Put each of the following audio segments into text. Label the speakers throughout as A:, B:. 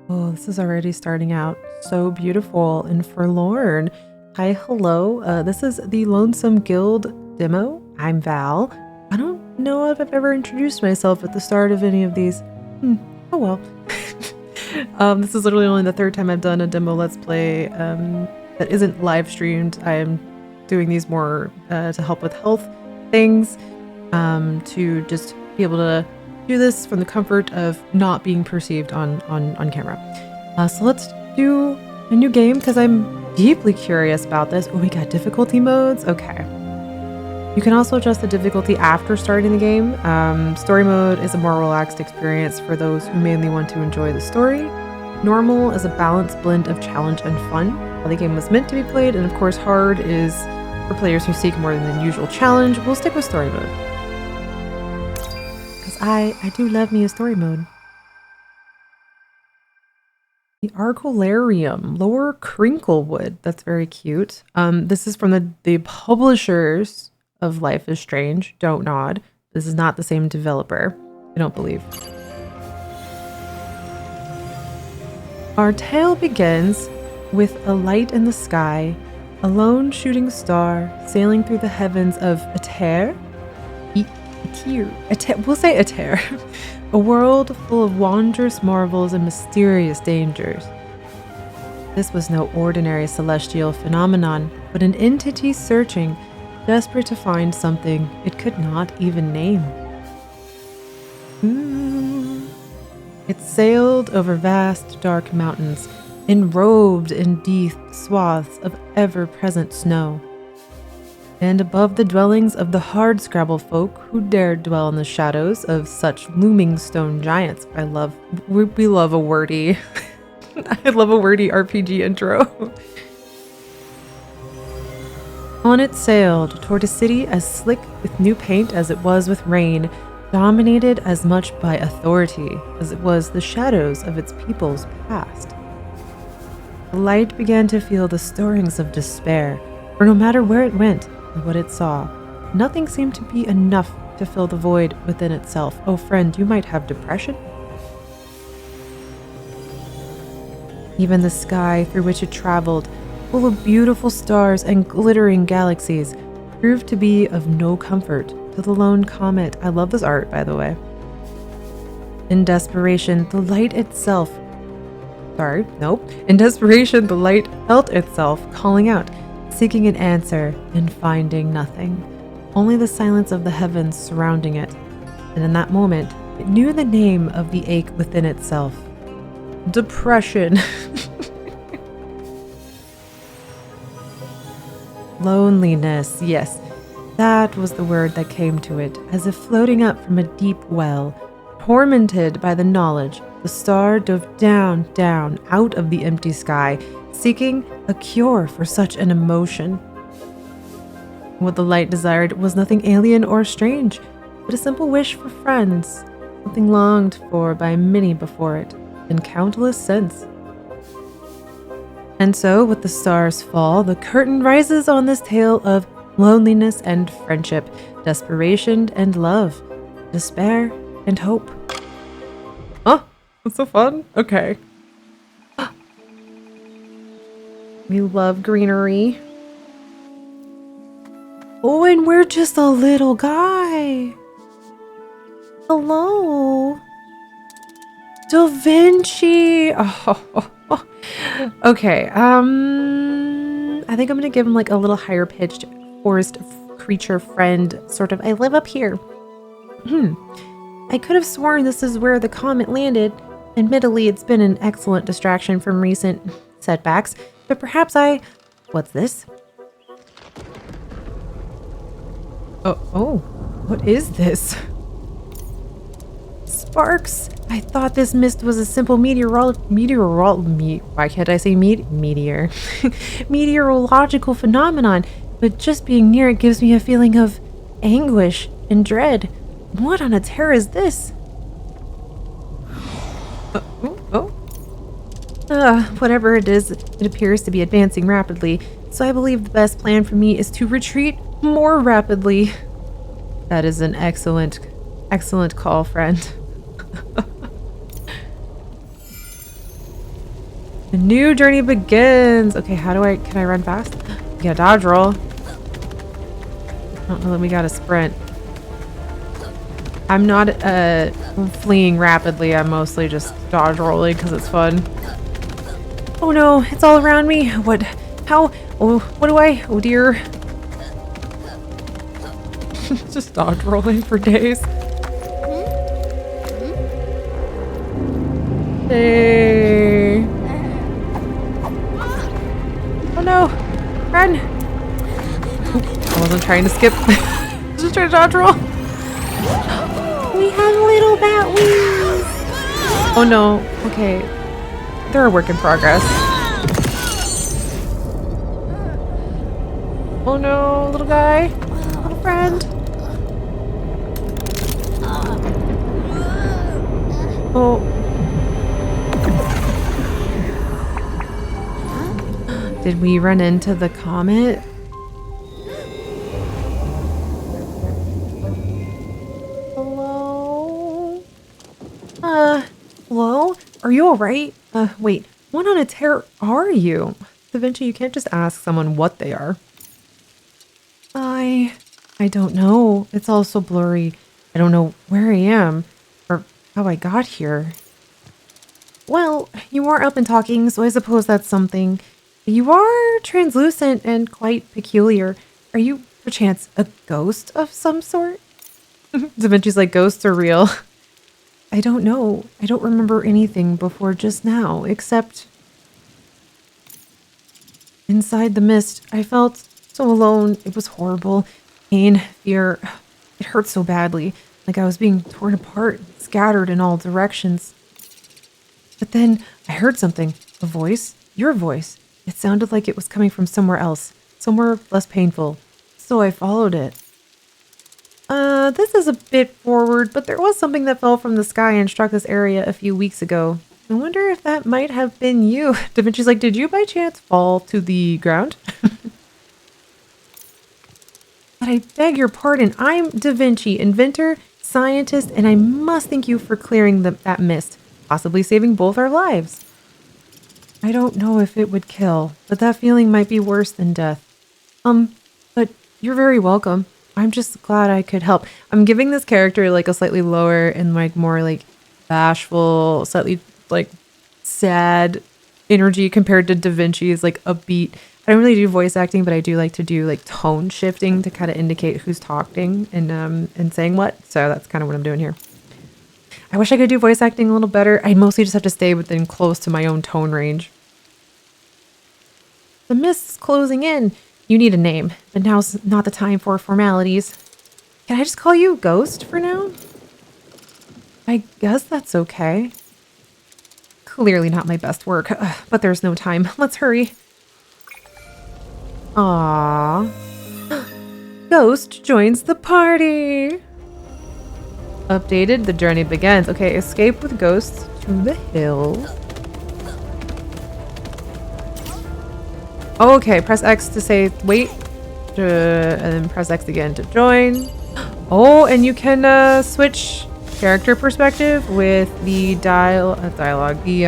A: Oh, this is already starting out so beautiful and forlorn. Hi, hello. This is the Lonesome Guild demo. I'm Val. I don't know if I've ever introduced myself at the start of any of these. Oh well. This is literally only the third time I've done a demo Let's Play that isn't live streamed. I am doing these more to help with health things, to just be able to do this from the comfort of not being perceived on camera. So let's do a new game because I'm deeply curious about this. Oh, we got difficulty modes. Okay. You can also adjust the difficulty after starting the game. Story mode is a more relaxed experience for those who mainly want to enjoy the story. Normal is a balanced blend of challenge and fun, how the game was meant to be played, and of course hard is for players who seek more than the usual challenge. We'll stick with story mode. Because I do love me a story mode. The Arcolarium, Lower Crinklewood. That's very cute. This is from the publishers of Life is Strange. Don't nod. This is not the same developer. I don't believe. Our tale begins with a light in the sky, a lone shooting star sailing through the heavens of Aether. We'll say Aether. A world full of wondrous marvels and mysterious dangers. This was no ordinary celestial phenomenon, but an entity searching, desperate to find something it could not even name. It sailed over vast, dark mountains, enrobed in deep swaths of ever-present snow. And above the dwellings of the hard-scrabble folk who dared dwell in the shadows of such looming stone giants. We love a wordy, I love a wordy RPG intro. On it sailed toward a city as slick with new paint as it was with rain, dominated as much by authority as it was the shadows of its people's past. The light began to feel the stirrings of despair, for no matter where it went and what it saw, nothing seemed to be enough to fill the void within itself. Oh friend, you might have depression? Even the sky through which it traveled, full of beautiful stars and glittering galaxies, proved to be of no comfort to the lone comet. I love this art, by the way. In desperation, the light felt itself calling out, seeking an answer and finding nothing. Only the silence of the heavens surrounding it. And in that moment, it knew the name of the ache within itself. Depression. Loneliness, yes. That was the word that came to it, as if floating up from a deep well. Tormented by the knowledge, the star dove down, out of the empty sky, seeking a cure for such an emotion. What the light desired was nothing alien or strange, but a simple wish for friends, something longed for by many before it, in countless since. And so, with the star's fall, the curtain rises on this tale of loneliness and friendship, desperation and love, despair and hope. Oh, that's so fun. Okay. We love greenery. Oh, and we're just a little guy. Hello. Da Vinci. Oh. Okay. I think I'm gonna give him like a little higher pitched forest creature friend sort of. I live up here. I could have sworn this is where the comet landed. Admittedly, it's been an excellent distraction from recent setbacks, but perhaps what's this? Oh, what is this? Sparks! I thought this mist was a simple why can't I say meteor? Meteorological phenomenon, but just being near it gives me a feeling of anguish and dread. What on a terror is this? Whatever it is, it appears to be advancing rapidly, so I believe the best plan for me is to retreat more rapidly. That is an excellent call, friend. The new journey begins. Okay, can I run fast? Yeah, dodge roll. I don't know that we got a sprint. I'm not fleeing rapidly. I'm mostly just dodge rolling because it's fun. Oh no, it's all around me. What? How? Oh, what do I? Oh dear. Just dodge rolling for days. Hey. Oh no. Run. I wasn't trying to skip. Just trying to dodge roll. We have little bat wings. Oh no. Okay. They're a work in progress. Oh no, little guy. Little friend. Oh. Did we run into the comet? Hello? Hello? Are you alright? Wait. What on a tear are you? Da Vinci, you can't just ask someone what they are. I don't know. It's all so blurry. I don't know where I am or how I got here. Well, you are up and talking, so I suppose that's something. You are translucent and quite peculiar. Are you, perchance, a ghost of some sort? Da Vinci's like, ghosts are real. I don't know. I don't remember anything before just now, except inside the mist, I felt so alone. It was horrible. Pain, fear. It hurt so badly, like I was being torn apart, scattered in all directions. But then I heard something, a voice, your voice. It sounded like it was coming from somewhere else, somewhere less painful. So I followed it. This is a bit forward, but there was something that fell from the sky and struck this area a few weeks ago. I wonder if that might have been you. Da Vinci's like, did you by chance fall to the ground? But I beg your pardon. I'm Da Vinci, inventor, scientist, and I must thank you for clearing that mist, possibly saving both our lives. I don't know if it would kill, but that feeling might be worse than death. But you're very welcome. I'm just glad I could help. I'm giving this character like a slightly lower and like more like bashful, slightly like sad energy compared to Da Vinci's like upbeat. I don't really do voice acting, but I do like to do like tone shifting to kind of indicate who's talking and saying what. So that's kind of what I'm doing here. I wish I could do voice acting a little better. I mostly just have to stay within close to my own tone range. The mist's closing in. You need a name, but now's not the time for formalities. Can I just call you Ghost for now? I guess that's okay. Clearly not my best work, but there's no time. Let's hurry. Aww. Ghost joins the party. Updated, the journey begins. Okay, escape with ghosts to the hills. Oh, okay, press X to say wait, and then press X again to join. Oh, and you can switch character perspective with the dialogue, the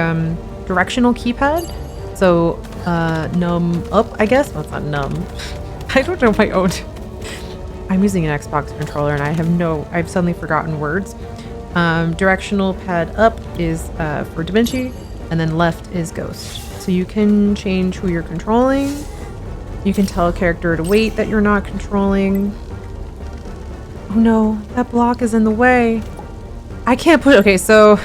A: directional keypad. So num up, I guess. Well, it's not num. I don't know my own. I'm using an Xbox controller and I've suddenly forgotten words. Directional pad up is for Da Vinci, and then left is Ghost. So you can change who you're controlling. You can tell a character to wait that you're not controlling. Oh no, that block is in the way. I can't push. Okay, so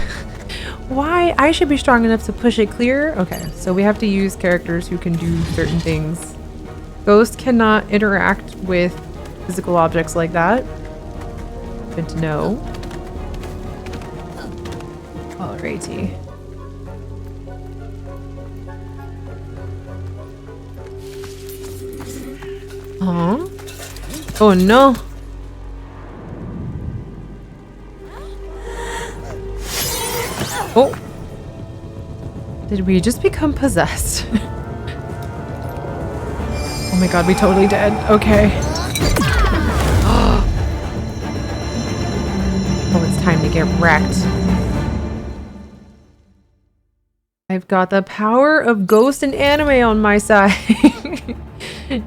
A: why? I should be strong enough to push it clear. Okay, so we have to use characters who can do certain things. Ghost cannot interact with physical objects like that. Good to know. Alrighty. Huh? Oh no. Oh. Did we just become possessed? Oh my god, we totally did. Okay. Oh, it's time to get wrecked. I've got the power of Ghost and Anime on my side.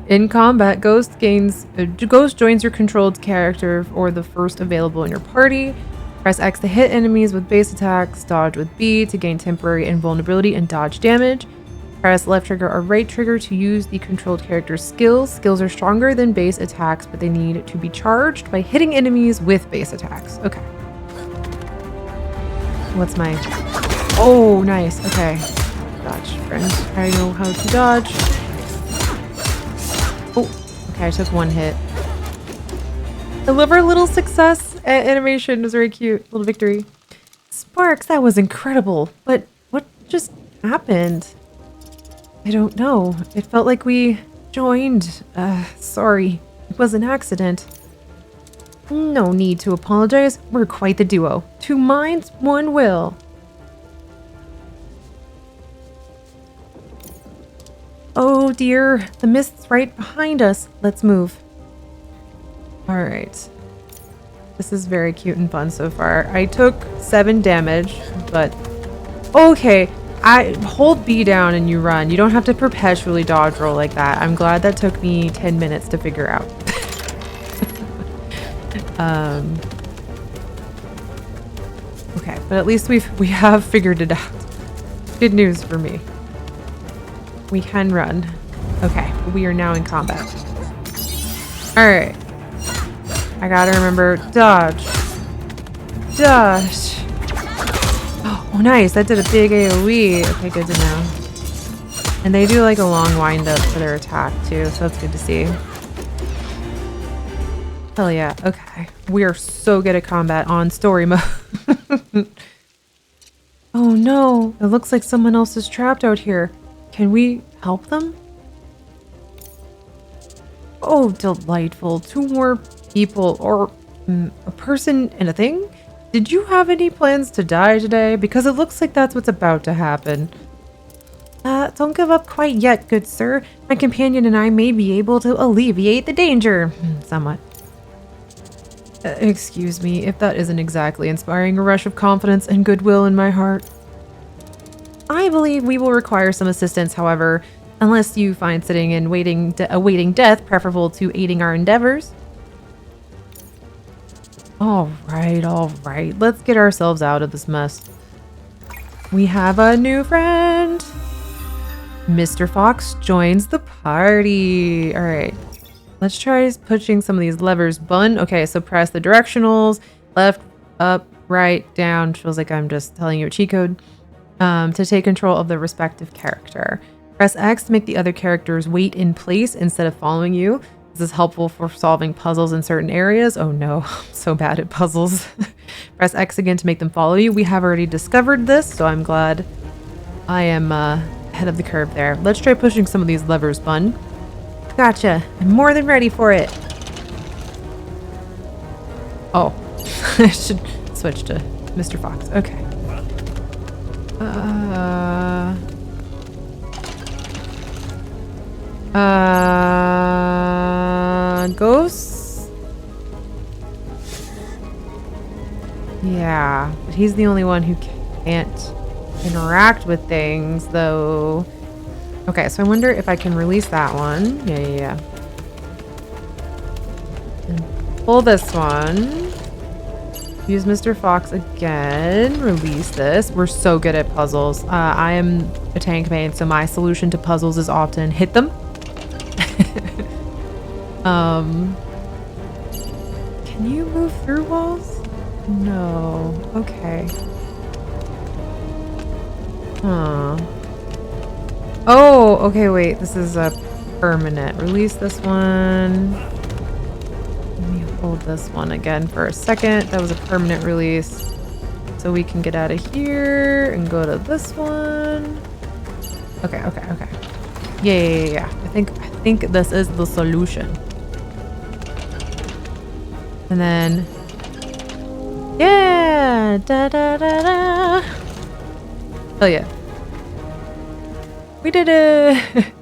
A: In combat, Ghost joins your controlled character or the first available in your party. Press X to hit enemies with base attacks, dodge with B to gain temporary invulnerability and dodge damage. Press left trigger or right trigger to use the controlled character's skills. Skills are stronger than base attacks, but they need to be charged by hitting enemies with base attacks. Okay. What's my... Oh, nice. Okay. Dodge, friend. I know how to dodge. Oh, okay. I took one hit. I love our little success animation. It was very cute. Little victory. Sparks, that was incredible. But what just happened? I don't know. It felt like we joined. Sorry. It was an accident. No need to apologize. We're quite the duo. Two minds, one will. Oh dear, the mist's right behind us. Let's move. All right. This is very cute and fun so far. I took 7 damage, but okay. I hold B down and you run. You don't have to perpetually dodge roll like that. I'm glad that took me 10 minutes to figure out. Okay, but at least we have figured it out. Good news for me. We can run. Okay, we are now in combat. All right. I gotta remember dodge. Dodge. Oh, nice. That did a big AoE. Okay, good to know. And they do like a long wind up for their attack too, so that's good to see. Hell yeah. Okay. We are so good at combat on story mode. Oh no. It looks like someone else is trapped out here. Can we help them? Oh, delightful. 2 more people, or a person and a thing? Did you have any plans to die today? Because it looks like that's what's about to happen. Don't give up quite yet, good sir. My companion and I may be able to alleviate the danger. Somewhat. Excuse me, if that isn't exactly inspiring a rush of confidence and goodwill in my heart. I believe we will require some assistance, however, unless you find sitting and awaiting death preferable to aiding our endeavors. All right. Let's get ourselves out of this mess. We have a new friend. Mr. Fox joins the party. All right. Let's try pushing some of these levers. Button. Okay, so press the directionals. Left, up, right, down. Feels like I'm just telling you a cheat code. To take control of the respective character. Press X to make the other characters wait in place instead of following you. This is helpful for solving puzzles in certain areas. Oh no, I'm so bad at puzzles. Press X again to make them follow you. We have already discovered this, so I'm glad I am ahead of the curve there. Let's try pushing some of these levers, Bun. Gotcha. I'm more than ready for it. Oh, I should switch to Mr. Fox. Okay. Ghosts? Yeah, but he's the only one who can't interact with things, though. Okay, so I wonder if I can release that one. Yeah. And pull this one. Use Mr. Fox again. Release this. We're so good at puzzles. I am a tank main, so my solution to puzzles is often hit them. Can you move through walls? No. Okay. Huh. Oh, okay, wait. This is a permanent. Release this one. Let me hold this one again for a second. That was a permanent release. So we can get out of here and go to this one. Okay. Yeah. I think this is the solution. And then, yeah, da. Oh yeah, we did it.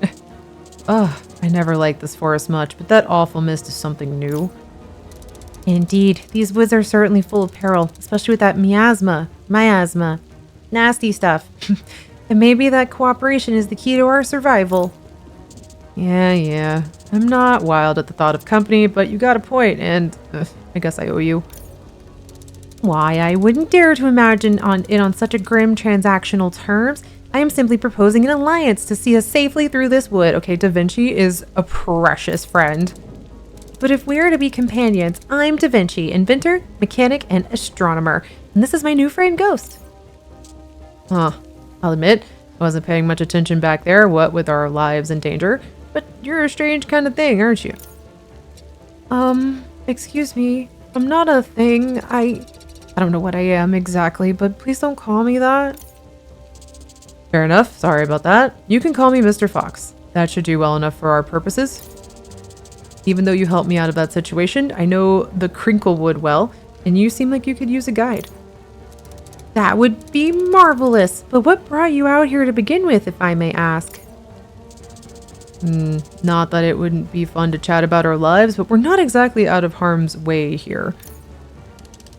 A: Oh, I never liked this forest much, but that awful mist is something new. Indeed, these woods are certainly full of peril, especially with that miasma. Nasty stuff. And maybe that cooperation is the key to our survival. Yeah. I'm not wild at the thought of company, but you got a point, and I guess I owe you. Why, I wouldn't dare to imagine it on such a grim transactional terms. I am simply proposing an alliance to see us safely through this wood. Okay, Da Vinci is a precious friend. But if we are to be companions, I'm Da Vinci, inventor, mechanic, and astronomer. And this is my new friend, Ghost. I'll admit, I wasn't paying much attention back there, what with our lives in danger. But you're a strange kind of thing, aren't you? Excuse me. I'm not a thing. I don't know what I am exactly, but please don't call me that. Fair enough. Sorry about that. You can call me Mr. Fox. That should do well enough for our purposes. Even though you helped me out of that situation, I know the Crinklewood well, and you seem like you could use a guide. That would be marvelous. But what brought you out here to begin with, if I may ask? Not that it wouldn't be fun to chat about our lives, but we're not exactly out of harm's way here.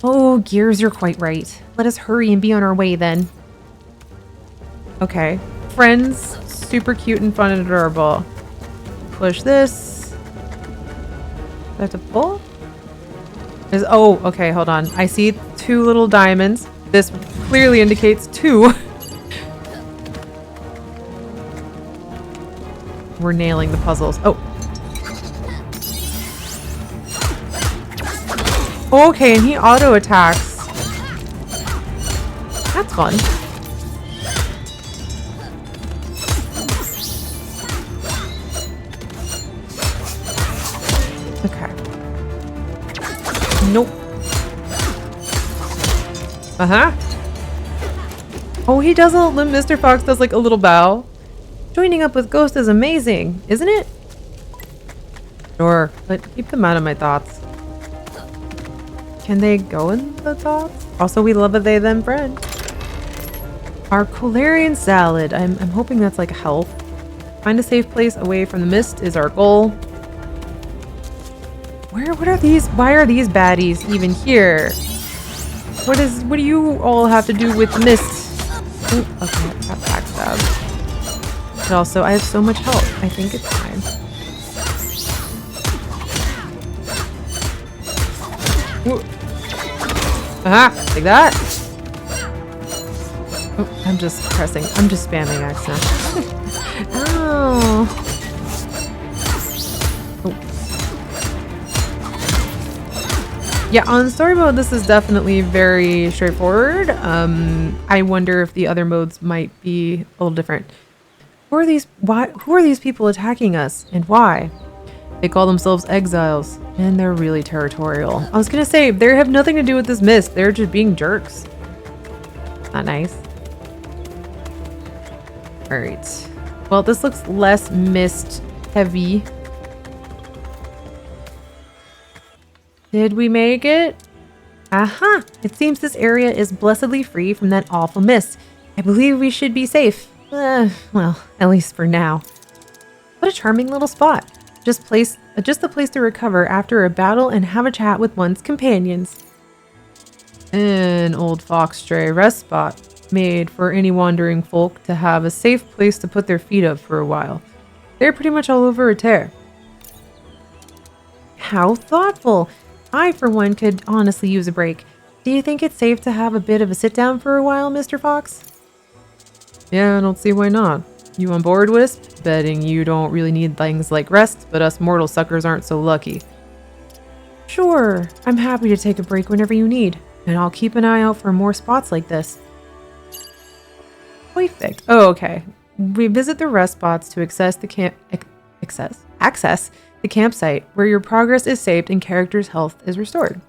A: Oh, Gears, you're quite right. Let us hurry and be on our way then. Okay. Friends, super cute and fun and adorable. Push this. Do I have to pull? Oh, okay, hold on. I see 2 little diamonds. This clearly indicates 2. We're nailing the puzzles. Oh. Okay, and he auto attacks. That's fun. Okay. Nope. Oh, he does Mr. Fox does like a little bow. Joining up with Ghost is amazing, isn't it? Sure, but keep them out of my thoughts. Can they go in the thoughts? Also, we love a they-them friend. Our Colarian salad. I'm hoping that's like health. Find a safe place away from the mist is our goal. What are these? Why are these baddies even here? What do you all have to do with mist? Ooh, okay, I got backstab. But also, I have so much health. I think it's fine. Like that. Oh, I'm just pressing. I'm just spamming X now. Oh. Yeah, on story mode, this is definitely very straightforward. I wonder if the other modes might be a little different. Who are these people attacking us, and why? They call themselves exiles, and they're really territorial. I was gonna say, they have nothing to do with this mist. They're just being jerks. Not nice. Alright. Well, this looks less mist heavy. Did we make it? Aha! It seems this area is blessedly free from that awful mist. I believe we should be safe. Well, at least for now. What a charming little spot. Just the place to recover after a battle and have a chat with one's companions. An old fox stray rest spot made for any wandering folk to have a safe place to put their feet up for a while. They're pretty much all over a tear. How thoughtful. I, for one, could honestly use a break. Do you think it's safe to have a bit of a sit down for a while, Mr. Fox? Yeah, I don't see why not. You on board, Wisp? Betting you don't really need things like rest, but us mortal suckers aren't so lucky. Sure, I'm happy to take a break whenever you need, and I'll keep an eye out for more spots like this. Perfect. Oh, okay. We visit the rest spots to access the campsite, where your progress is saved and character's health is restored.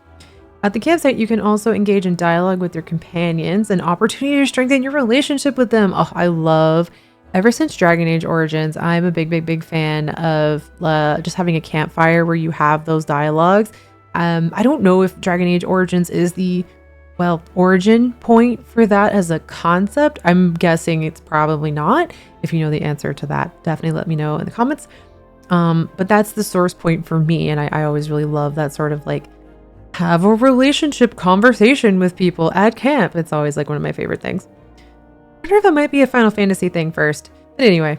A: At the campsite, you can also engage in dialogue with your companions, an opportunity to strengthen your relationship with them. Oh, I love. Ever since Dragon Age Origins, I'm a big fan of just having a campfire where you have those dialogues. I don't know if Dragon Age Origins is the, origin point for that as a concept. I'm guessing it's probably not. If you know the answer to that, definitely let me know in the comments. But that's the source point for me, and I always really love that sort of like have a relationship conversation with people at camp. It's always like one of my favorite things. wonder if that might be a Final Fantasy thing first. But anyway.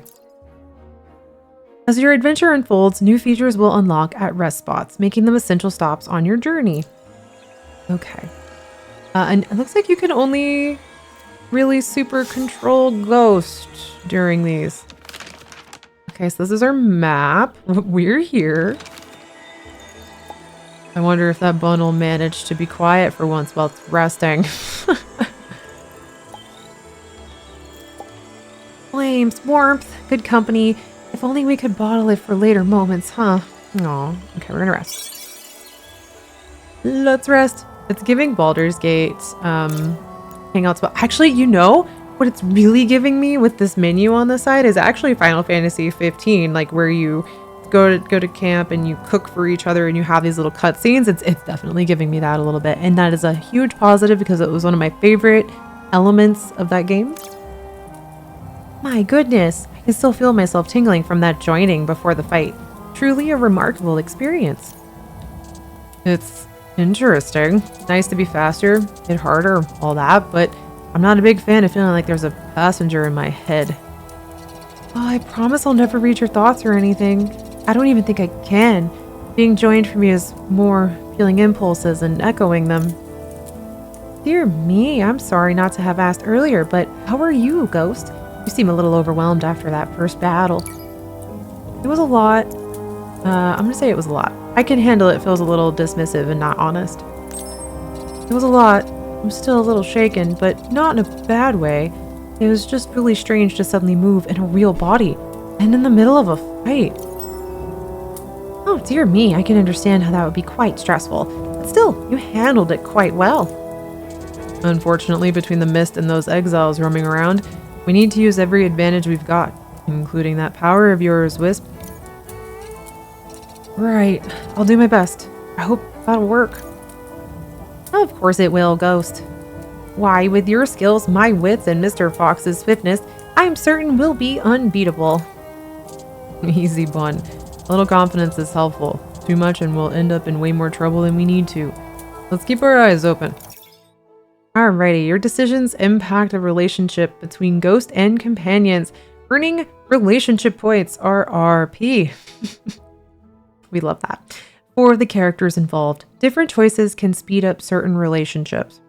A: As your adventure unfolds, new features will unlock at rest spots, making them essential stops on your journey. Okay. And it looks like you can only really super control Ghost during these. Okay, so this is our map. We're here. I wonder if that bun will manage to be quiet for once while it's resting. Flames, warmth, good company. If only we could bottle it for later moments, huh? Aw, okay, we're gonna rest. Let's rest. It's giving Baldur's Gate, hangout spot. Actually, you know what it's really giving me with this menu on the side is actually Final Fantasy 15, like where you go to camp and you cook for each other and you have these little cutscenes. It's definitely giving me that a little bit, and that is a huge positive because it was one of my favorite elements of that game. My goodness, I can still feel myself tingling from that joining before the fight. Truly a remarkable experience. It's interesting. Nice to be faster, hit harder, all that, but I'm not a big fan of feeling like there's a passenger in my head. Oh, I promise I'll never read your thoughts or anything. I don't even think I can. Being joined for me is more feeling impulses and echoing them. Dear me, I'm sorry not to have asked earlier, but how are you, Ghost? You seem a little overwhelmed after that first battle. It was a lot. I'm gonna say it was a lot. I can handle it feels a little dismissive and not honest. It was a lot. I'm still a little shaken, but not in a bad way. It was just really strange to suddenly move in a real body and in the middle of a fight. Oh dear me, I can understand how that would be quite stressful, but still, you handled it quite well. Unfortunately, between the mist and those exiles roaming around, we need to use every advantage we've got, including that power of yours, Wisp. Right, I'll do my best. I hope that'll work. Of course it will, Ghost. Why, with your skills, my wits, and Mr. Fox's swiftness, I'm certain we'll be unbeatable. Easy, Bun. A little confidence is helpful. Too much and we'll end up in way more trouble than we need to. Let's keep our eyes open. Alrighty, your decisions impact a relationship between Ghost and companions. Earning relationship points are RP. We love that. For the characters involved, different choices can speed up certain relationships.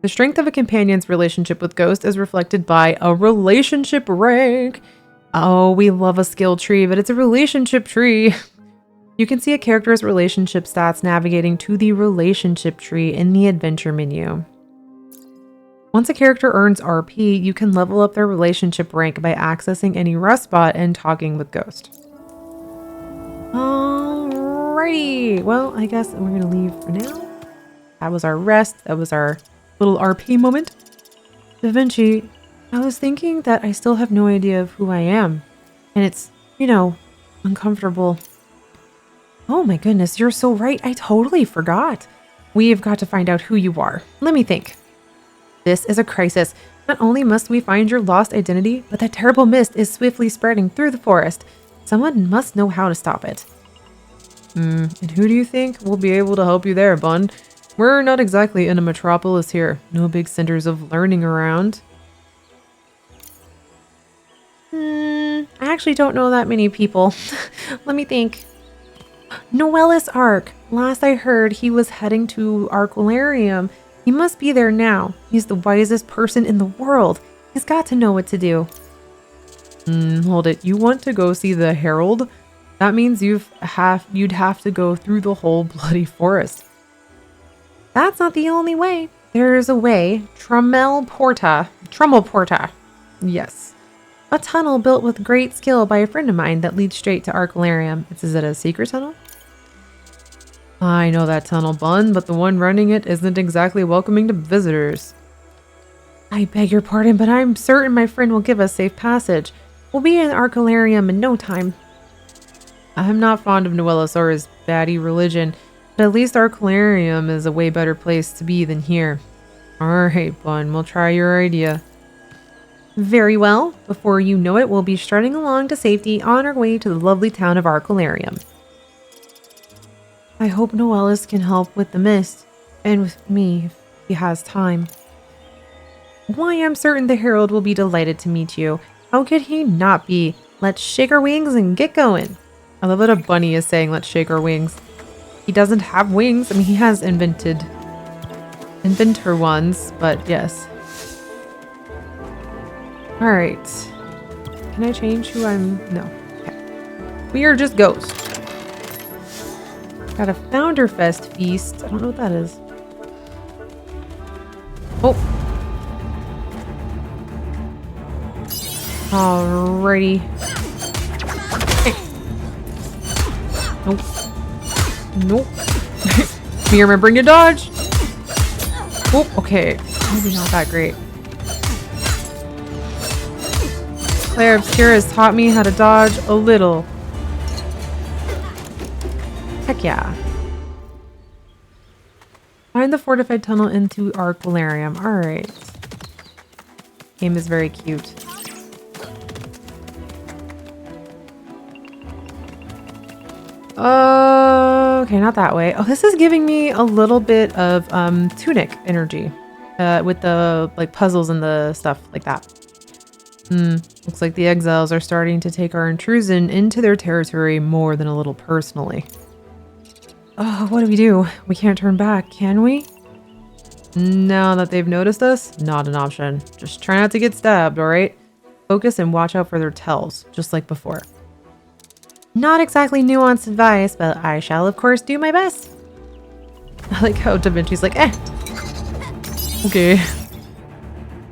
A: The strength of a companion's relationship with Ghost is reflected by a relationship rank. Oh, we love a skill tree, but it's a relationship tree. You can see a character's relationship stats navigating to the relationship tree in the adventure menu. Once a character earns RP, you can level up their relationship rank by accessing any rest spot and talking with Ghost. Alrighty, well, I guess we're gonna leave for now. That was our rest. That was our little RP moment. Da Vinci, I was thinking that I still have no idea of who I am. And it's, you know, uncomfortable. Oh my goodness, you're so right. I totally forgot. We've got to find out who you are. Let me think. This is a crisis. Not only must we find your lost identity, but that terrible mist is swiftly spreading through the forest. Someone must know how to stop it. And who do you think will be able to help you there, Bun? We're not exactly in a metropolis here. No big centers of learning around. I actually don't know that many people. Let me think. Noellis Ark. Last I heard, he was heading to Arcularium. He must be there now. He's the wisest person in the world. He's got to know what to do. Hold it. You want to go see the Herald? That means you'd have to go through the whole bloody forest. That's not the only way. There's a way. Trummelporta. Yes. A tunnel built with great skill by a friend of mine that leads straight to Arcularium. Is it a secret tunnel? I know that tunnel, Bun, but the one running it isn't exactly welcoming to visitors. I beg your pardon, but I'm certain my friend will give us safe passage. We'll be in Arcularium in no time. I'm not fond of Noellis or his baddie religion, but at least Arcularium is a way better place to be than here. Alright, Bun, we'll try your idea. Very well. Before you know it, we'll be strutting along to safety on our way to the lovely town of Arcularium. I hope Noellis can help with the mist, and with me if he has time. Why, I'm certain the Herald will be delighted to meet you. How could he not be? Let's shake our wings and get going. I love that a bunny is saying, let's shake our wings. He doesn't have wings. I mean, he has inventor ones, but yes. All right. Can I change who I'm? No. Okay. We are just ghosts. Got a Founder Fest feast. I don't know what that is. Oh. Alrighty. Hey. Nope. Nope. Me remembering to dodge. Oh, okay. Maybe not that great. Claire Obscura has taught me how to dodge a little. Heck yeah. Find the fortified tunnel into Arquilarium. Alright. Game is very cute. Okay, not that way. Oh, this is giving me a little bit of Tunic energy. With the like puzzles and the stuff like that. Looks like the exiles are starting to take our intrusion into their territory more than a little personally. Oh, what do we do? We can't turn back, can we? Now that they've noticed us, not an option. Just try not to get stabbed, alright? Focus and watch out for their tells, just like before. Not exactly nuanced advice, but I shall of course do my best. I like how Da Vinci's like, eh. Okay.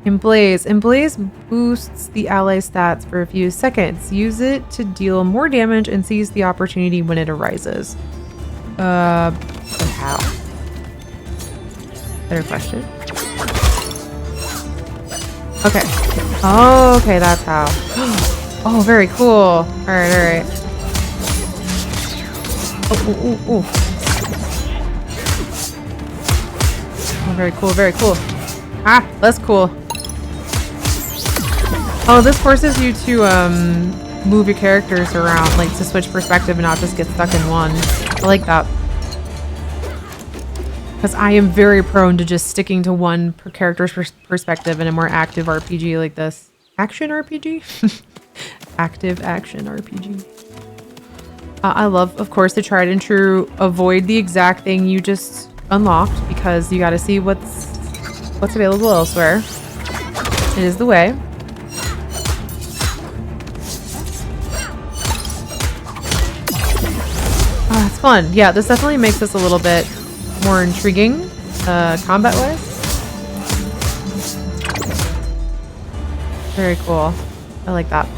A: Emblaze. Emblaze boosts the ally stats for a few seconds. Use it to deal more damage and seize the opportunity when it arises. But how? Better question. Okay. Oh, okay, that's how. Oh, very cool. Alright, alright. Oh. Oh, very cool, very cool. Ah, less cool. Oh, this forces you to move your characters around, like to switch perspective and not just get stuck in one. I like that. Because I am very prone to just sticking to one per character's perspective in a more active RPG like this. Action RPG? Active action RPG. I love, of course, the tried and true avoid the exact thing you just unlocked because you got to see what's available elsewhere. It is the way. It's fun. Yeah, this definitely makes this a little bit more intriguing, combat-wise. Very cool. I like that.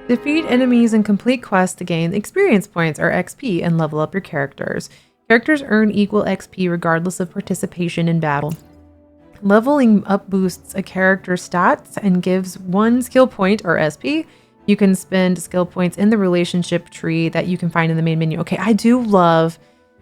A: Defeat enemies and complete quests to gain experience points or XP and level up your characters. Characters earn equal XP regardless of participation in battle. Leveling up boosts a character's stats and gives 1 skill point or SP. You can spend skill points in the relationship tree that you can find in the main menu. Okay, I do love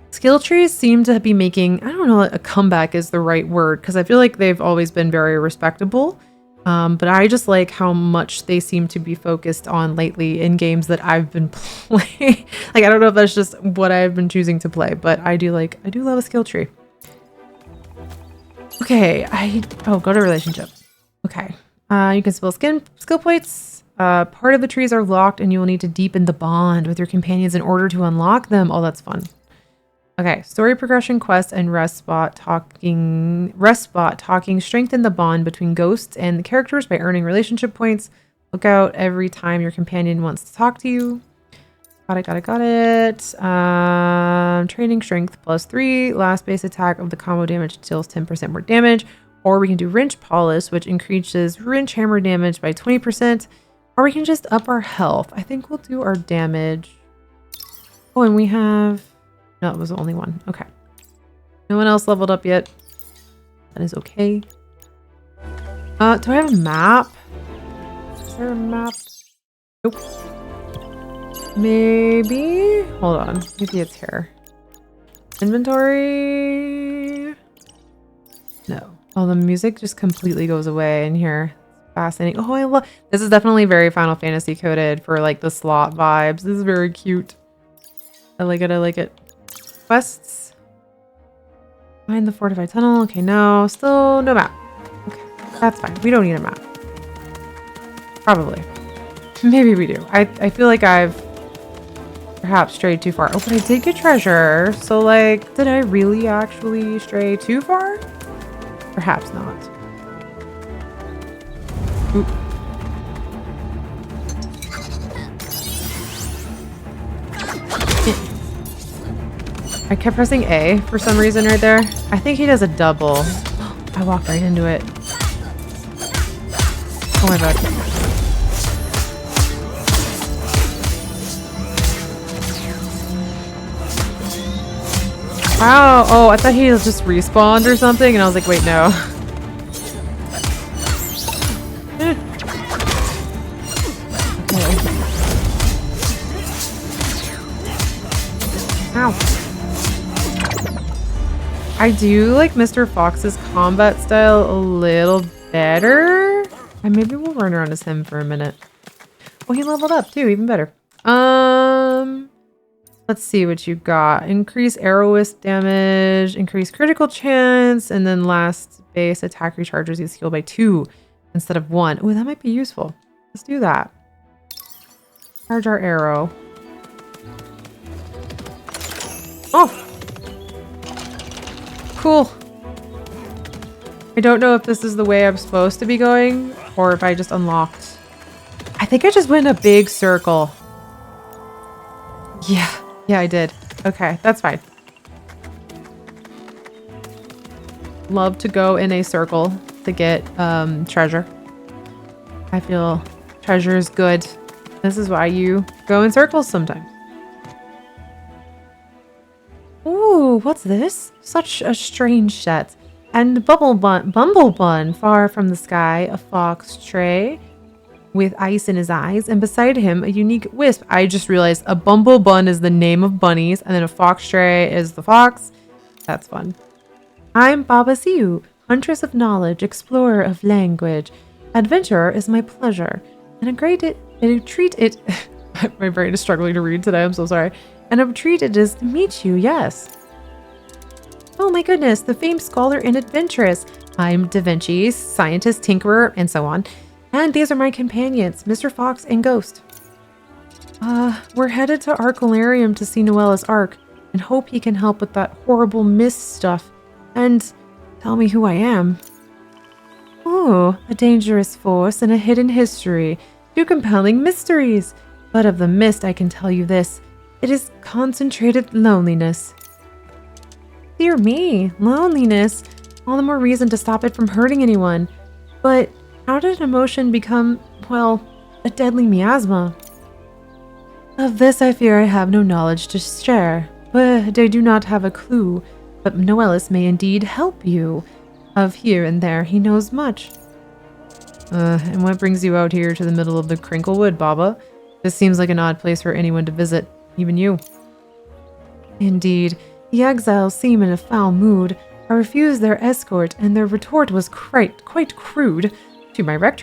A: skill trees seem to be making, I don't know, a comeback is the right word because I feel like they've always been very respectable. But I just like how much they seem to be focused on lately in games that I've been playing. Like, I don't know if that's just what I've been choosing to play, but I do love a skill tree. Okay, go to relationship. Okay, you can spell skill points. Part of the trees are locked and you will need to deepen the bond with your companions in order to unlock them. Oh, that's fun. Okay, story progression quest and rest spot talking strengthen the bond between ghosts and the characters by earning relationship points. Look out every time your companion wants to talk to you. Got it. Training strength +3. Last base attack of the combo damage deals 10% more damage. Or we can do wrench polish, which increases wrench hammer damage by 20%. Or we can just up our health. I think we'll do our damage. Oh, and we have... No, it was the only one. Okay. No one else leveled up yet. That is okay. Do I have a map? Is there a map? Nope. Maybe? Hold on. Maybe it's here. Inventory? No. Oh, the music just completely goes away in here. Fascinating. Oh, I love... This is definitely very Final Fantasy coded for like the slot vibes. This is very cute. I like it. Quests. Find the fortified tunnel. Okay, no. Still no map. Okay, that's fine. We don't need a map. Probably. Maybe we do. I feel like I've perhaps strayed too far. Oh, but I did get treasure. So, like, did I really actually stray too far? Perhaps not. Oop. I kept pressing A for some reason right there. I think he does a double. I walked right into it. Oh my god. Wow. Oh, I thought he just respawned or something, and I was like, wait, no. Okay. Ow. I do like Mr. Fox's combat style a little better. And maybe we'll run around as him for a minute. Oh, he leveled up too, even better. Let's see what you got. Increase arrow whisk damage, increase critical chance, and then last base attack recharges his heal by 2 instead of 1. Oh, that might be useful. Let's do that. Charge our arrow. Oh! Cool. I don't know if this is the way I'm supposed to be going or if I just unlocked. I think I just went in a big circle. Yeah, I did. Okay, that's fine. Love to go in a circle to get treasure. I feel treasure is good. This is why you go in circles sometimes. Ooh, what's this? Such a strange set. And Bumblebun, far from the sky, a fox tray with ice in his eyes, and beside him, a unique wisp. I just realized a Bumblebun is the name of bunnies, and then a fox tray is the fox. That's fun. I'm Baba Siu, huntress of knowledge, explorer of language. Adventurer is my pleasure, and a treat it. My brain is struggling to read today, I'm so sorry. And a treat it is to meet you, yes. Oh my goodness, the famed scholar and adventuress. I'm Da Vinci, scientist, tinkerer, and so on. And these are my companions, Mr. Fox and Ghost. We're headed to Arcalarium to see Noella's Ark and hope he can help with that horrible mist stuff and tell me who I am. Oh, a dangerous force and a hidden history. 2 compelling mysteries. But of the mist, I can tell you this. It is concentrated loneliness. Dear me, loneliness. All the more reason to stop it from hurting anyone. But how did an emotion become, well, a deadly miasma? Of this I fear I have no knowledge to share, but I do not have a clue. But Noelis may indeed help you. Of here and there he knows much. And what brings you out here to the middle of the Crinklewood, Baba? This seems like an odd place for anyone to visit, even you. Indeed, the exiles seem in a foul mood. I refused their escort, and their retort was quite crude to my wreck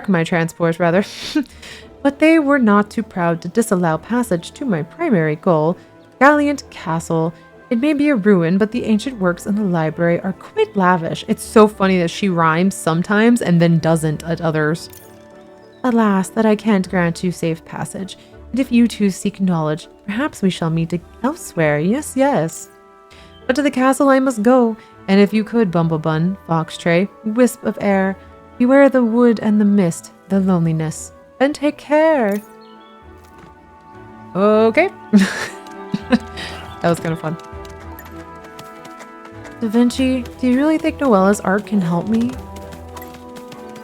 A: my transport, rather. But they were not too proud to disallow passage to my primary goal, Galliant Castle. It may be a ruin, but the ancient works in the library are quite lavish. It's so funny that she rhymes sometimes and then doesn't at others. Alas, that I can't grant you safe passage. And if you too seek knowledge, perhaps we shall meet elsewhere. Yes, yes. But to the castle I must go. And if you could, Bumblebun, Foxtray, wisp of air, beware the wood and the mist, the loneliness. And take care. Okay. That was kind of fun. Da Vinci, do you really think Noella's art can help me?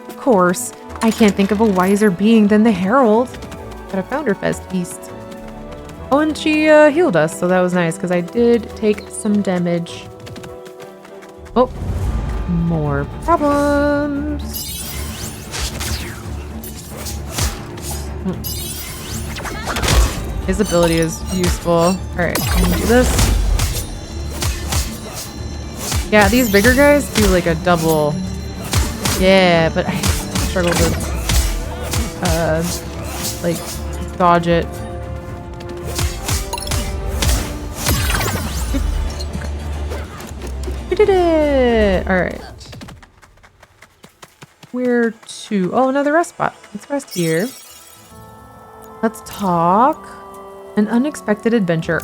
A: Of course. I can't think of a wiser being than the Herald. But a Founderfest beast. Oh, and she healed us, so that was nice, because I did take some damage. Oh, more problems. His ability is useful. Alright, I'm gonna do this. Yeah, these bigger guys do like a double. Yeah, but I struggle to like dodge it. Okay. We did it! Alright. Where to? Oh, another rest spot. Let's rest here. Let's talk. An unexpected adventure.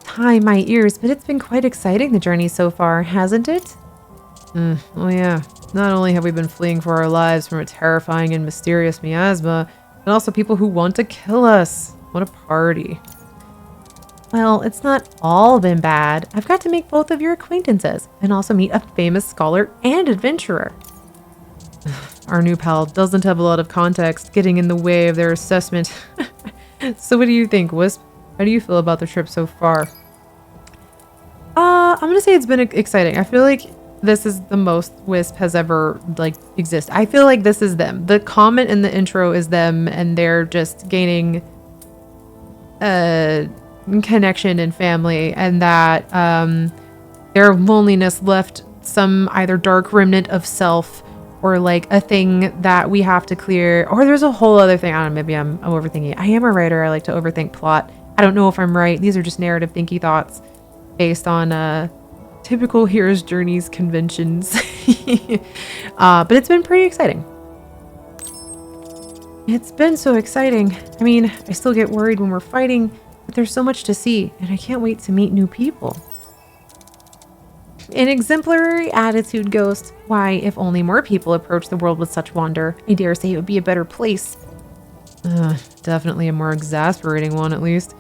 A: Tie my ears, but it's been quite exciting, the journey so far, hasn't it? Oh yeah. Not only have we been fleeing for our lives from a terrifying and mysterious miasma, but also people who want to kill us. What a party. Well, it's not all been bad. I've got to make both of your acquaintances and also meet a famous scholar and adventurer. Our new pal doesn't have a lot of context getting in the way of their assessment. So what do you think, Wisp? How do you feel about the trip so far? I'm gonna say it's been exciting. I feel like this is the most Wisp has ever, like, exist. I feel like this is them. The comment in the intro is them, and they're just gaining connection and family, and that their loneliness left some either dark remnant of self or like a thing that we have to clear, or there's a whole other thing. I don't know, maybe I'm overthinking it. I am a writer. I like to overthink plot. I don't know if I'm right. These are just narrative thinky thoughts based on typical hero's journeys conventions. But it's been pretty exciting. It's been so exciting. I mean, I still get worried when we're fighting, but there's so much to see, and I can't wait to meet new people. An exemplary attitude, Ghost. Why, if only more people approach the world with such wonder, I dare say it would be a better place. Definitely a more exasperating one, at least.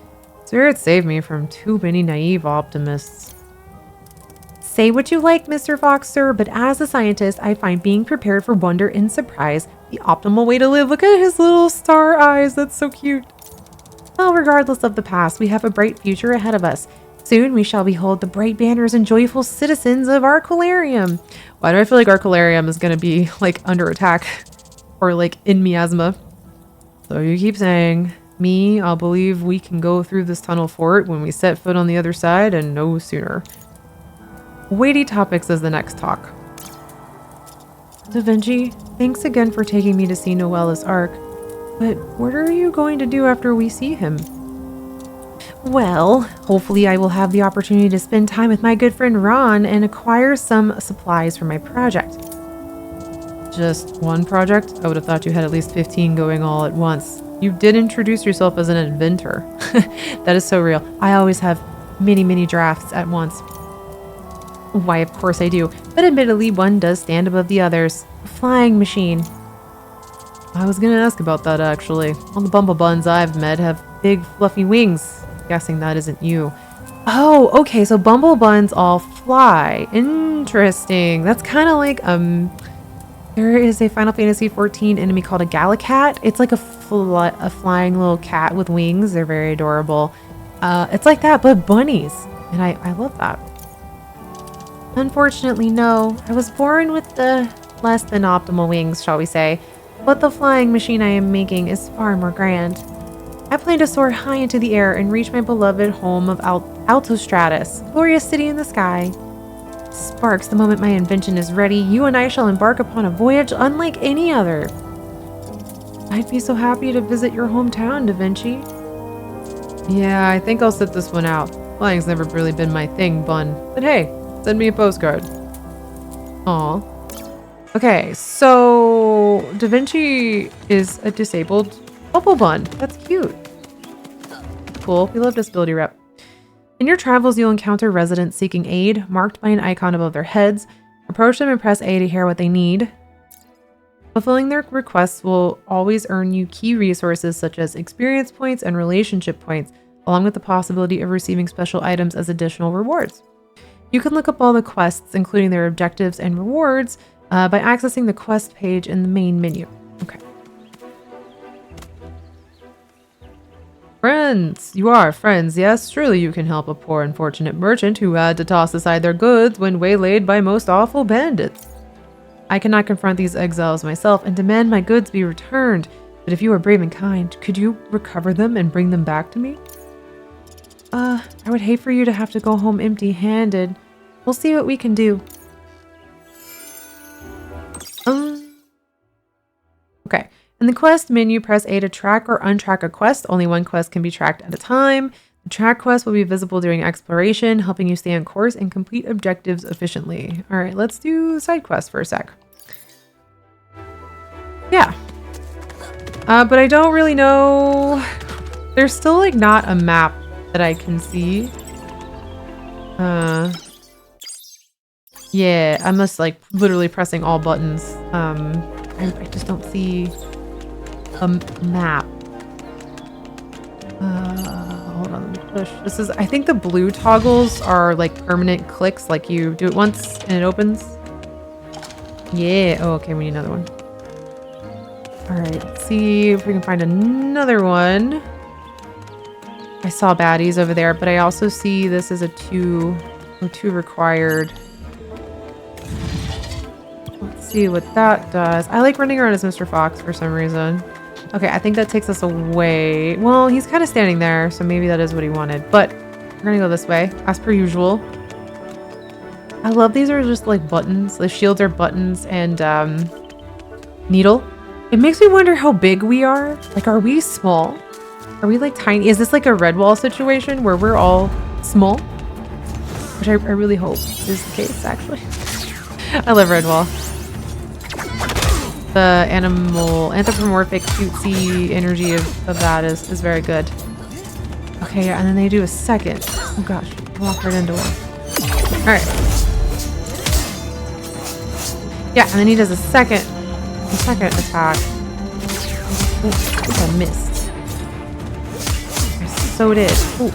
A: Spirit saved me from too many naive optimists. Say what you like, Mr. Fox, sir, but as a scientist, I find being prepared for wonder and surprise the optimal way to live. Look at his little star eyes. That's so cute. Well, regardless of the past, we have a bright future ahead of us. Soon we shall behold the bright banners and joyful citizens of Arcolarium. Why do I feel like Arcolarium is going to be, like, under attack? Or, like, in miasma? So you keep saying, I'll believe we can go through this tunnel fort when we set foot on the other side, and no sooner. Weighty topics is the next talk. Da Vinci, thanks again for taking me to see Noella's Ark. But what are you going to do after we see him? Well, hopefully I will have the opportunity to spend time with my good friend Ron and acquire some supplies for my project. Just one project? I would have thought you had at least 15 going all at once. You did introduce yourself as an inventor. That is so real. I always have many drafts at once. Why, of course I do. But admittedly, one does stand above the others. A flying machine. I was gonna ask about that, actually. All the bumblebuns I've met have big, fluffy wings. Guessing that isn't you. Oh, okay, so bumblebuns all fly. Interesting. That's kind of like, there is a Final Fantasy XIV enemy called a Galacat. It's like a flying little cat with wings. They're very adorable. It's like that, but bunnies. And I love that. Unfortunately, no. I was born with the less than optimal wings, shall we say. But the flying machine I am making is far more grand. I plan to soar high into the air and reach my beloved home of Altostratus, glorious city in the sky. Sparks, the moment my invention is ready, you and I shall embark upon a voyage unlike any other. I'd be so happy to visit your hometown, Da Vinci. Yeah, I think I'll sit this one out. Flying's never really been my thing, Bun. But hey, send me a postcard. Aw. Okay, so Da Vinci is a disabled bubble bun. That's cute. Cool. We love disability rep. In your travels, you'll encounter residents seeking aid, marked by an icon above their heads. Approach them and press A to hear what they need. Fulfilling their requests will always earn you key resources such as experience points and relationship points, along with the possibility of receiving special items as additional rewards. You can look up all the quests, including their objectives and rewards, by accessing the quest page in the main menu. Okay. Friends! You are friends, yes? Surely you can help a poor unfortunate merchant who had to toss aside their goods when waylaid by most awful bandits. I cannot confront these exiles myself and demand my goods be returned, but if you are brave and kind, could you recover them and bring them back to me? I would hate for you to have to go home empty-handed. We'll see what we can do. Okay. In the quest menu, press A to track or untrack a quest. Only one quest can be tracked at a time. Track quests will be visible during exploration, helping you stay on course and complete objectives efficiently. All right, let's do side quests for a sec. Yeah. But I don't really know. There's still like not a map that I can see. Yeah, I'm just like literally pressing all buttons. I just don't see a map. Hold on, let me push. This is, I think the blue toggles are like permanent clicks, like you do it once and it opens. Yeah, oh, okay, we need another one. All right, let's see if we can find another one. I saw baddies over there, but I also see this is a two required. Let's see what that does. I like running around as Mr. Fox for some reason. Okay, I think that takes us away. Well, he's kind of standing there, so maybe that is what he wanted. But we're gonna go this way, as per usual. I love these are just like buttons. The shields are buttons and needle. It makes me wonder how big we are. Like, are we small? Are we like tiny? Is this like a Redwall situation where we're all small? Which I really hope is the case, actually. I love Redwall. The anthropomorphic cutesy energy of that is very good. Okay, yeah, and then they do a second. Oh gosh, I walked right into it. Alright. Yeah, and then he does a second attack. Oh, I think I missed. I so did. Oh,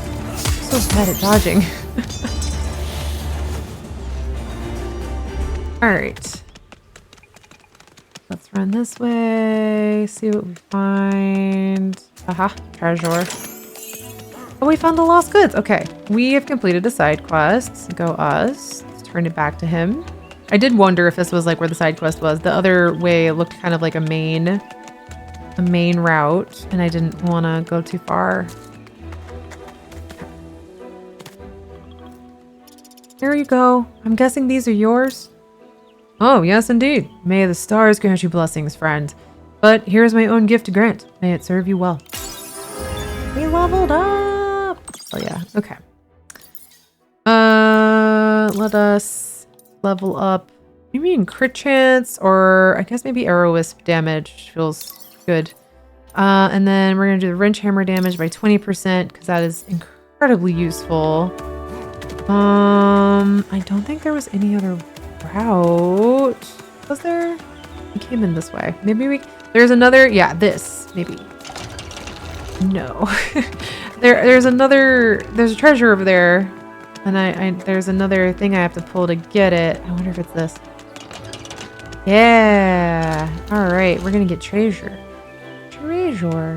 A: so bad at dodging. Alright. Let's run this way, see what we find. Aha, treasure. Oh, we found the lost goods. Okay, we have completed a side quest. Go us. Let's turn it back to him. I did wonder if this was like where the side quest was. The other way it looked kind of like a main route, and I didn't want to go too far. Here you go. I'm guessing these are yours. Oh, yes, indeed. May the stars grant you blessings, friend. But here's my own gift to grant. May it serve you well. We leveled up. Oh, yeah. Okay. Let us level up. You mean crit chance, or I guess maybe arrow wisp damage feels good. And then we're going to do the wrench hammer damage by 20% because that is incredibly useful. I don't think there was any other route. Was there? We came in this way. Maybe there's another, yeah, this, maybe. No. there's a treasure over there. And there's another thing I have to pull to get it. I wonder if it's this. Yeah. All right, we're gonna get treasure. Treasure.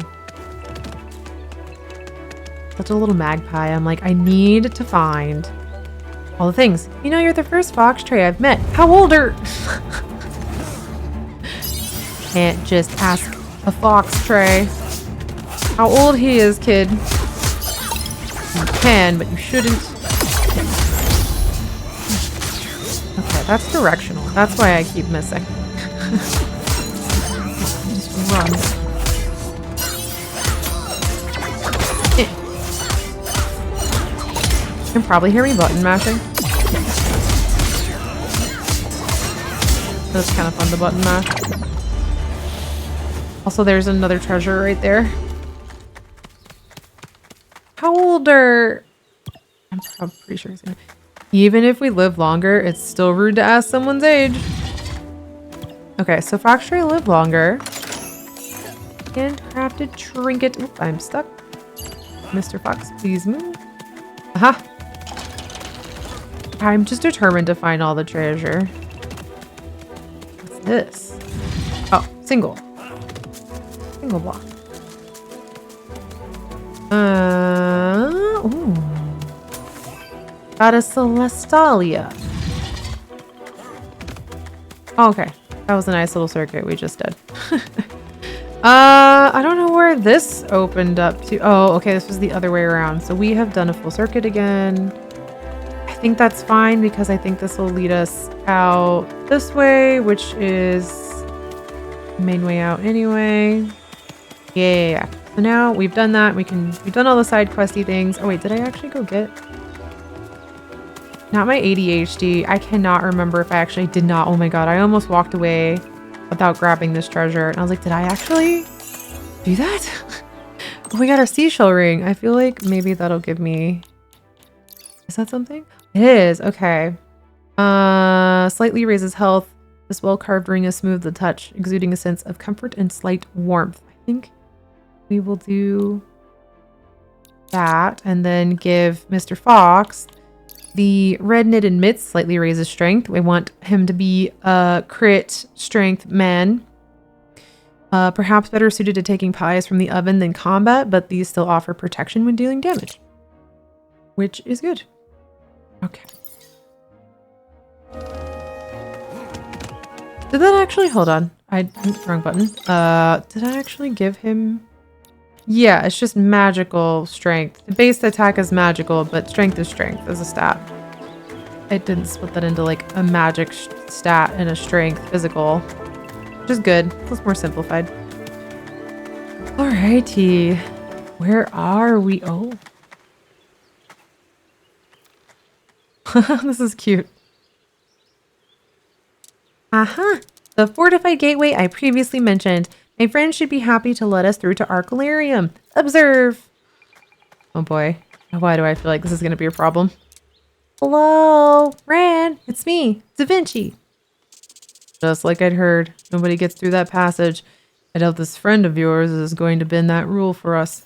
A: Such a little magpie. I'm like, I need to find all the things. You know, you're the first fox tray I've met. How old are... Can't just ask a fox tray how old he is, kid. You can, but you shouldn't. Okay, that's directional. That's why I keep missing. Just run. You can probably hear me button mashing. That's kind of fun to button mash. Also, there's another treasure right there. How old are... I'm pretty sure he's gonna... Even if we live longer, it's still rude to ask someone's age. Okay, so Foxtree live longer. Handcrafted trinket. Oop, I'm stuck. Mr. Fox, please move. Aha. I'm just determined to find all the treasure. What's this? Oh, single. Single block. Ooh. Got a Celestalia. Oh, okay. That was a nice little circuit we just did. I don't know where this opened up to. Oh, okay. This was the other way around. So we have done a full circuit again. I think that's fine because I think this will lead us out this way, which is the main way out anyway. Yeah. So now we've done that. We've done all the side questy things. Oh wait, did I actually go get? Not my ADHD. I cannot remember if I actually did not. Oh my god, I almost walked away without grabbing this treasure. And I was like, did I actually do that? Oh, we got our seashell ring. I feel like maybe that'll give me... Is that something? It is. Okay. Slightly raises health. This well-carved ring is smooth to touch, exuding a sense of comfort and slight warmth. I think we will do that and then give Mr. Fox the red knitted mitts. Slightly raises strength. We want him to be a crit strength man. Perhaps better suited to taking pies from the oven than combat, but these still offer protection when dealing damage, which is good. Okay. Did that actually... Hold on. Wrong button. Did I actually give him... Yeah, it's just magical strength. The base attack is magical, but strength is strength as a stat. It didn't split that into like a magic stat and a strength physical, which is good. It's more simplified. Alrighty. Where are we? Oh. This is cute. Aha! The fortified gateway I previously mentioned. My friends should be happy to let us through to Arcalarium. Observe! Oh boy. Why do I feel like this is going to be a problem? Hello? Ran! It's me, Da Vinci. Just like I'd heard. Nobody gets through that passage. I doubt this friend of yours is going to bend that rule for us.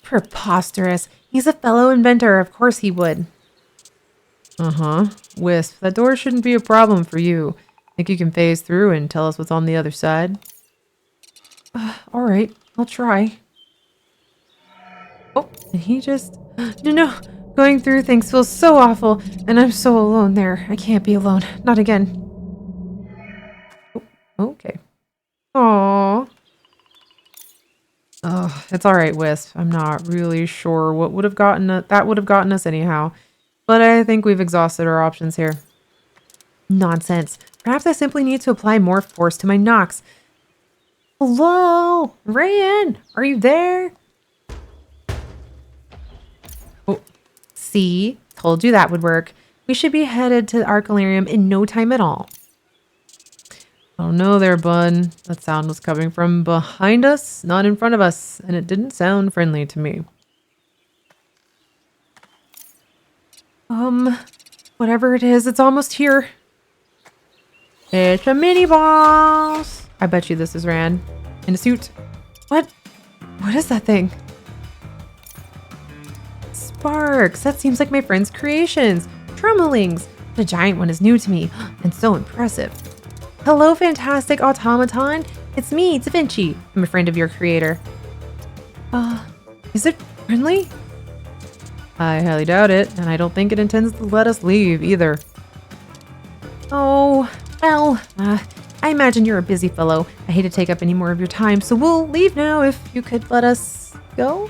A: Preposterous. He's a fellow inventor. Of course he would. Uh-huh. Wisp, that door shouldn't be a problem for you. Think you can phase through and tell us what's on the other side? Alright, I'll try. Oh, and he just... No, going through things feels so awful, and I'm so alone there. I can't be alone. Not again. Oh, okay. Aww. Oh, it's alright, Wisp. I'm not really sure what would have gotten that would have gotten us anyhow. But I think we've exhausted our options here. Nonsense. Perhaps I simply need to apply more force to my knocks. Hello? Rayan, are you there? Oh, see? Told you that would work. We should be headed to Arcalarium in no time at all. Oh no there, bud. That sound was coming from behind us, not in front of us, and it didn't sound friendly to me. Whatever it is, it's almost here. It's a mini boss. I bet you this is Ran. In a suit. What? What is that thing? Sparks. That seems like my friend's creations. Trummelings. The giant one is new to me and so impressive. Hello, fantastic automaton. It's me, Da Vinci. I'm a friend of your creator. Is it friendly? I highly doubt it, and I don't think it intends to let us leave either. Oh, well, I imagine you're a busy fellow. I hate to take up any more of your time, so we'll leave now if you could let us go.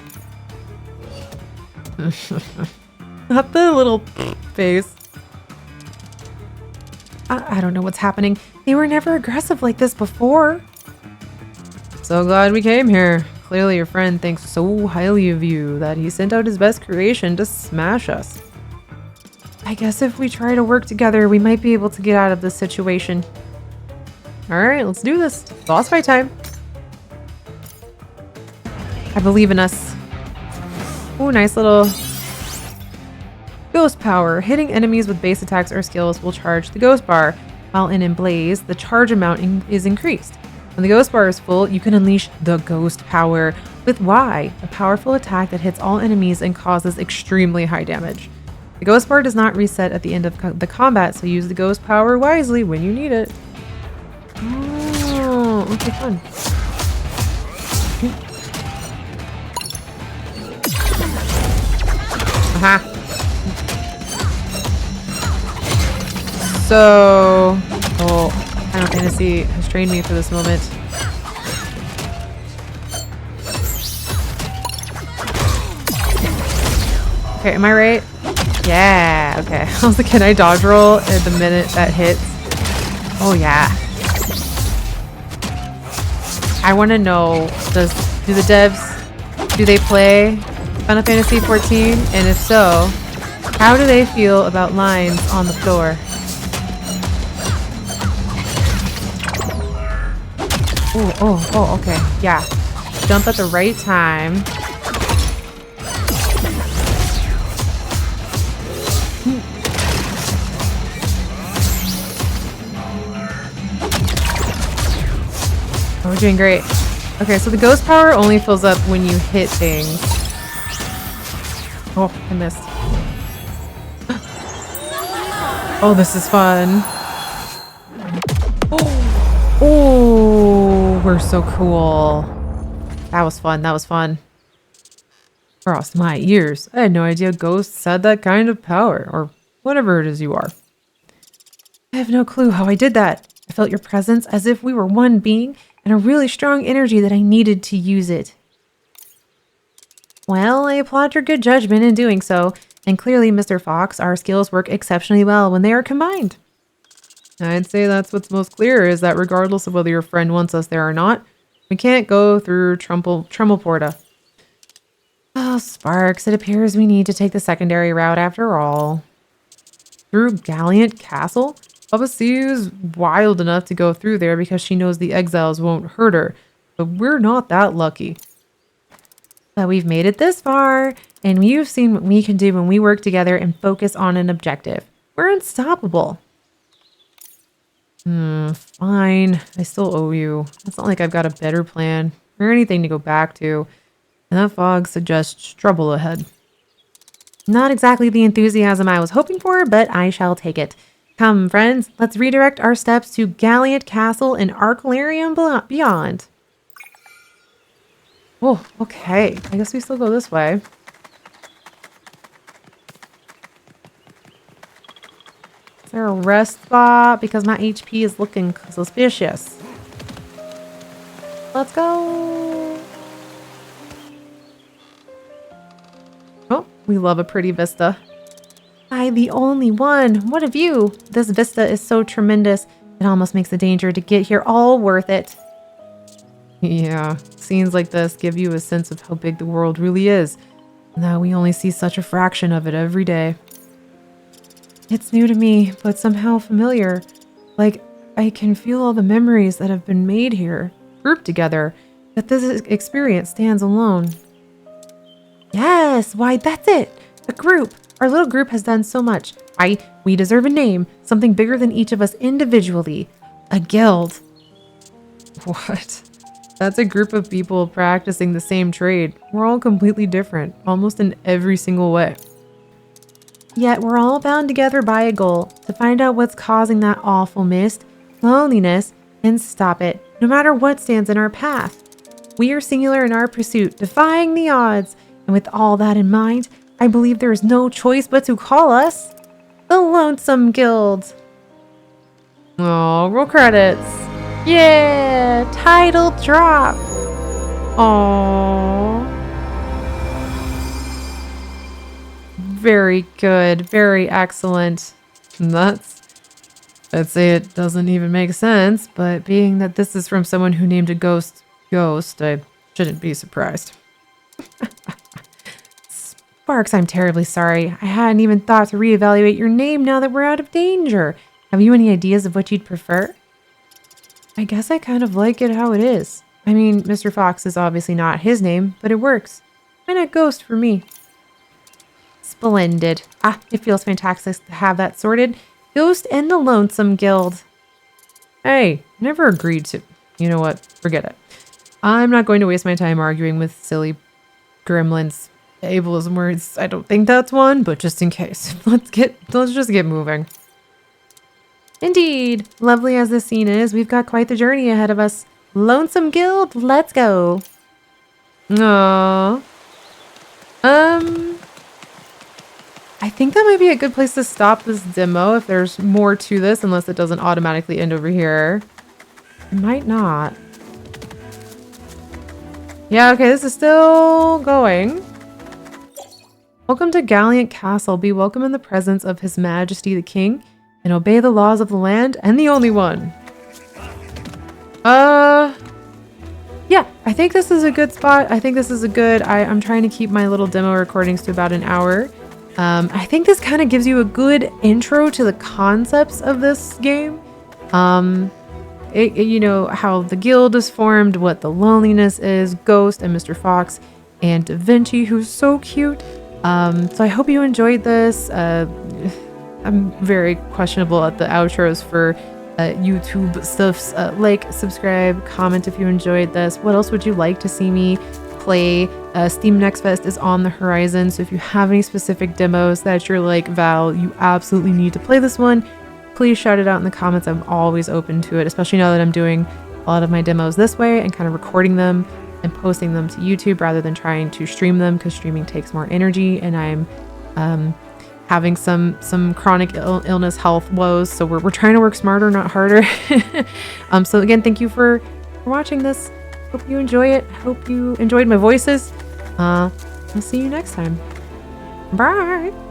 A: Not the little face. I don't know what's happening. They were never aggressive like this before. So glad we came here. Clearly your friend thinks so highly of you that he sent out his best creation to smash us. I guess if we try to work together, we might be able to get out of this situation. Alright, let's do this. Boss fight time. I believe in us. Oh, nice little ghost power. Hitting enemies with base attacks or skills will charge the ghost bar. While in Blaze, the charge amount is increased. When the ghost bar is full, you can unleash the ghost power with Y, a powerful attack that hits all enemies and causes extremely high damage. The ghost bar does not reset at the end of the combat, so use the ghost power wisely when you need it. Oh, okay, fun. Aha. So, Final Fantasy has trained me for this moment. Okay, am I right? Yeah, okay. I was like, can I dodge roll at the minute that hits? Oh yeah. I want to know, does Do the devs, do they play Final Fantasy 14? And if so, how do they feel about lines on the floor? Oh, okay. Yeah. Jump at the right time. Oh, we're doing great. Okay, so the ghost power only fills up when you hit things. Oh, I missed. Oh, this is fun. Oh, we're so cool. That was fun. That was fun. Crossed my ears. I had no idea ghosts had that kind of power, or whatever it is you are. I have no clue how I did that. I felt your presence as if we were one being and a really strong energy that I needed to use it. Well, I applaud your good judgment in doing so, and clearly, Mr. Fox, our skills work exceptionally well when they are combined. I'd say that's what's most clear, is that regardless of whether your friend wants us there or not, we can't go through Trummelporta. Oh, Sparks, it appears we need to take the secondary route after all. Through Gallant Castle? Baba is wild enough to go through there because she knows the exiles won't hurt her, but we're not that lucky. But we've made it this far, and you've seen what we can do when we work together and focus on an objective. We're unstoppable. Fine. I still owe you. It's not like I've got a better plan or anything to go back to. And that fog suggests trouble ahead. Not exactly the enthusiasm I was hoping for, but I shall take it. Come, friends, let's redirect our steps to Gallant Castle and Arcalarium beyond. Oh, okay. I guess we still go this way. Is there a rest spot? Because my HP is looking suspicious. Let's go. Oh, we love a pretty vista. I, the only one. What of you? This vista is so tremendous. It almost makes the danger to get here all worth it. Yeah, scenes like this give you a sense of how big the world really is, and that we only see such a fraction of it every day. It's new to me, but somehow familiar. Like, I can feel all the memories that have been made here, grouped together, that this experience stands alone. Yes, why, that's it! A group! Our little group has done so much. We deserve a name, something bigger than each of us individually. A guild. What? That's a group of people practicing the same trade. We're all completely different, almost in every single way. Yet we're all bound together by a goal, to find out what's causing that awful mist, loneliness, and stop it, no matter what stands in our path. We are singular in our pursuit, defying the odds, and with all that in mind, I believe there is no choice but to call us the Lonesome Guild. Oh, roll credits. Yeah, title drop. Aww. Very good, very excellent. I'd say it doesn't even make sense, but being that this is from someone who named a ghost, I shouldn't be surprised. Sparks, I'm terribly sorry. I hadn't even thought to reevaluate your name now that we're out of danger. Have you any ideas of what you'd prefer? I guess I kind of like it how it is. I mean, Mr. Fox is obviously not his name, but it works. Why not Ghost for me? Splendid. It feels fantastic to have that sorted. Ghost and the Lonesome Guild. Hey, never agreed to. You know what? Forget it. I'm not going to waste my time arguing with silly gremlins. Ableism words. I don't think that's one, but just in case. Let's just get moving. Indeed. Lovely as this scene is, we've got quite the journey ahead of us. Lonesome Guild, let's go. Aww. I think that might be a good place to stop this demo if there's more to this, unless it doesn't automatically end over here. It might not. Yeah, okay, this is still going. Welcome to Gallant Castle. Be welcome in the presence of His Majesty the King, and obey the laws of the land and the only one. yeah, I think this is a good spot. I think this is a good, I'm trying to keep my little demo recordings to about an hour. I think this kind of gives you a good intro to the concepts of this game. You know, how the guild is formed, what the loneliness is, Ghost and Mr. Fox, and Da Vinci, who's so cute. So I hope you enjoyed this. I'm very questionable at the outros for YouTube stuffs. Like, subscribe, comment if you enjoyed this. What else would you like to see me play? Steam Next Fest is on the horizon, so if you have any specific demos that you're like, Val, you absolutely need to play this one, please shout it out in the comments. I'm always open to it, especially now that I'm doing a lot of my demos this way and kind of recording them and posting them to YouTube rather than trying to stream them, because streaming takes more energy, and I'm having some chronic illness health woes, so we're trying to work smarter, not harder. So again, thank you for watching this. Hope you enjoy it. Hope you enjoyed my voices. I'll see you next time. Bye.